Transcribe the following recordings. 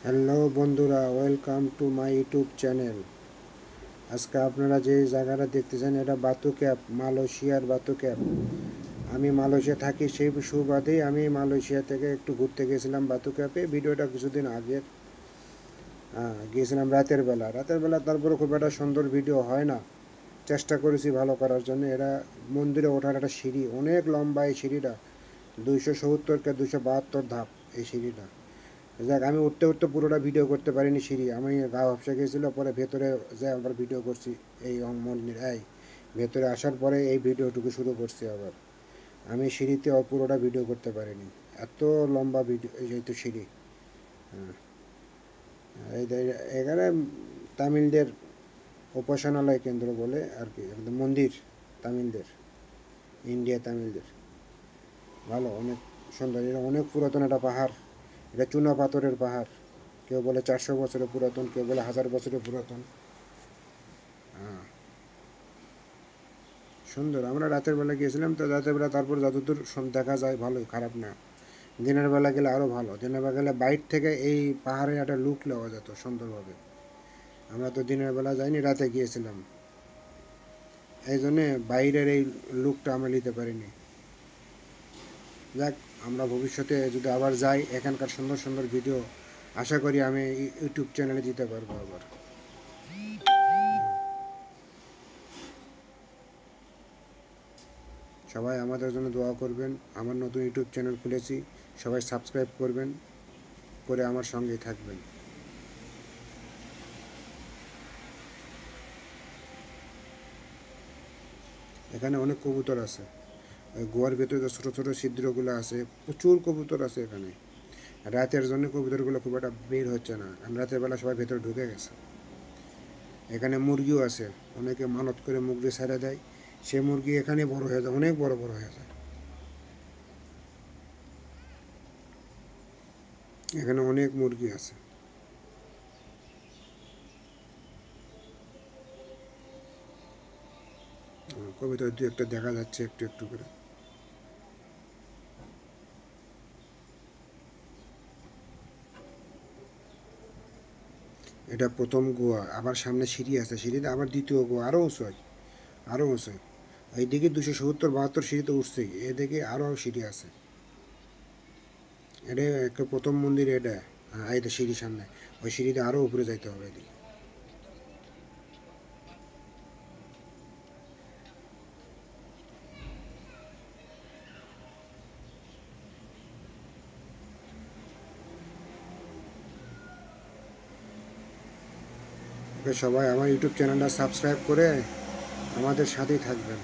Hello বন্ধুরা, welcome to my YouTube channel. আজকে আপনারা যে জায়গাটা দেখতেছেন এটা বাতু ক্যাপ, মালয়েশিয়ার বাতু ক্যাপ। আমি মালয়েশিয়া থাকি, সেই সুবাদেই আমি মালয়েশিয়া থেকে একটু ঘুরতে গেছিলাম বাতু ক্যাপে। ভিডিওটা কিছুদিন আগের। গিয়েছিলাম রাতের বেলা তারপরে খুব একটা সুন্দর ভিডিও হয় না। চেষ্টা করেছি ভালো করার জন্য। এরা মন্দিরে ওঠার একটা সিঁড়ি, অনেক লম্বা এই সিঁড়িটা, 270 কে 272 ধাপ এই সিঁড়িটা। যাক, আমি উঠতে উঠতে পুরোটা ভিডিও করতে পারিনি সিঁড়ি, আমি গা হপসে গিয়েছিলো, পরে ভেতরে যে আবার ভিডিও করছি। এই মন্দির ভেতরে আসার পরে এই ভিডিওটুকু শুরু করছি আবার। আমি সিঁড়িতে পুরোটা ভিডিও করতে পারিনি, এত লম্বা ভিডিও এই তো সিঁড়ি। হ্যাঁ, এখানে তামিলদের উপাসনালয় কেন্দ্র বলে আর কি, একদম মন্দির তামিলদের, ইন্ডিয়া তামিলদের। ভালো, অনেক সুন্দর। এটা অনেক পুরাতন একটা পাহাড়। এটা চুনা পাথরের পাহাড়। কেউ বলে 400 বছরের পুরাতন, কেউ বলে 1000 বছরের পুরাতন। হ্যাঁ, সুন্দর। আমরা রাতের বেলা গিয়েছিলাম তো, রাতের বেলা তারপর যতদূর দেখা যায় ভালোই, খারাপ না। দিনের বেলা গেলে আরও ভালো। দিনের বেলা গেলে বাইর থেকে এই পাহাড়ের একটা লুক নেওয়া যেত সুন্দরভাবে। আমরা তো দিনের বেলা যাইনি, রাতে গিয়েছিলাম, এই জন্যে বাইরের এই লুকটা আমরা নিতে পারিনি। যাক, আমরা ভবিষ্যতে যদি আবার যাই, এখানকার সুন্দর সুন্দর ভিডিও আশা করি আমি ইউটিউব চ্যানেলে দিতে পারবো আবার। সবাই আমাদের জন্য দোয়া করবেন। আমার নতুন ইউটিউব চ্যানেল খুলেছি, সবাই সাবস্ক্রাইব করবেন, করে আমার সঙ্গেই থাকবেন। এখানে অনেক কবুতর আছে। ওই গোয়ার ভেতরে যে ছোটো ছোটো ছিদ্রগুলো আছে, প্রচুর কবুতর আছে এখানে। রাতের জন্য কবুতরগুলো খুব একটা বের হচ্ছে না, কারণ রাতের বেলা সবাই ভেতরে ঢুকে গেছে। এখানে মুরগিও আছে, অনেকে মানত করে মুরগি ছেড়ে দেয়, সে মুরগি এখানে বড় হয়ে যায়, অনেক বড় বড় হয়ে যায়। এখানে অনেক মুরগি আছে। কবুতর দু একটা দেখা যাচ্ছে একটু একটু করে। এটা প্রথম গোয়া, আবার সামনে সিঁড়ি আছে, সিঁড়িতে আবার দ্বিতীয় গোয়া, আরও উঁচু হয়, আরও উঁচু। এইদিকে 270-72 সিঁড়িতে উঠছে, এদিকে আরও সিঁড়ি আছে। এটা একটা প্রথম মন্দির এটা। হ্যাঁ, এই তো সিঁড়ি সামনে, ওই সিঁড়িতে আরও উপরে যাইতে হবে এদিকে। ওকে, সবাই আমার ইউটিউব চ্যানেলটা সাবস্ক্রাইব করে আমাদের সাথেই থাকবেন।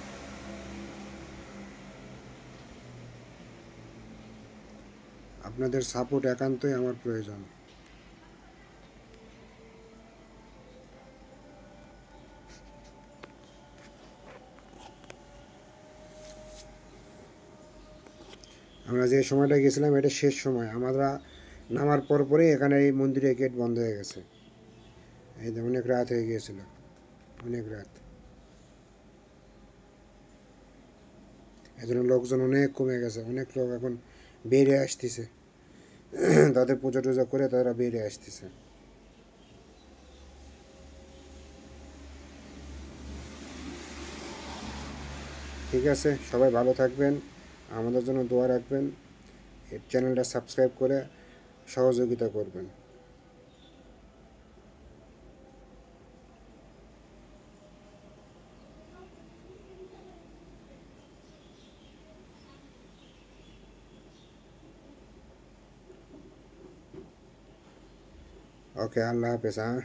আপনাদের সাপোর্ট একান্তই আমার প্রয়োজন। আমরা যে সময়টা গেছিলাম এটা শেষ সময়, আমরা নামার পরপরই এখানে এই মন্দিরের গেট বন্ধ হয়ে গেছে। এই যে অনেক রাত হয়ে গিয়েছিল, অনেক রাত। এই জন্য লোকজন অনেক কমে গেছে, অনেক লোক এখন বেরিয়ে আসতেছে। তাদের পূজা টুজা করে তারা বেরিয়ে আসতেছে। ঠিক আছে, সবাই ভালো থাকবেন, আমাদের জন্য দোয়া রাখবেন, এই চ্যানেলটা সাবস্ক্রাইব করে সহযোগিতা করবেন। ওকে, আল্লাহ হাফেজ। হ্যাঁ।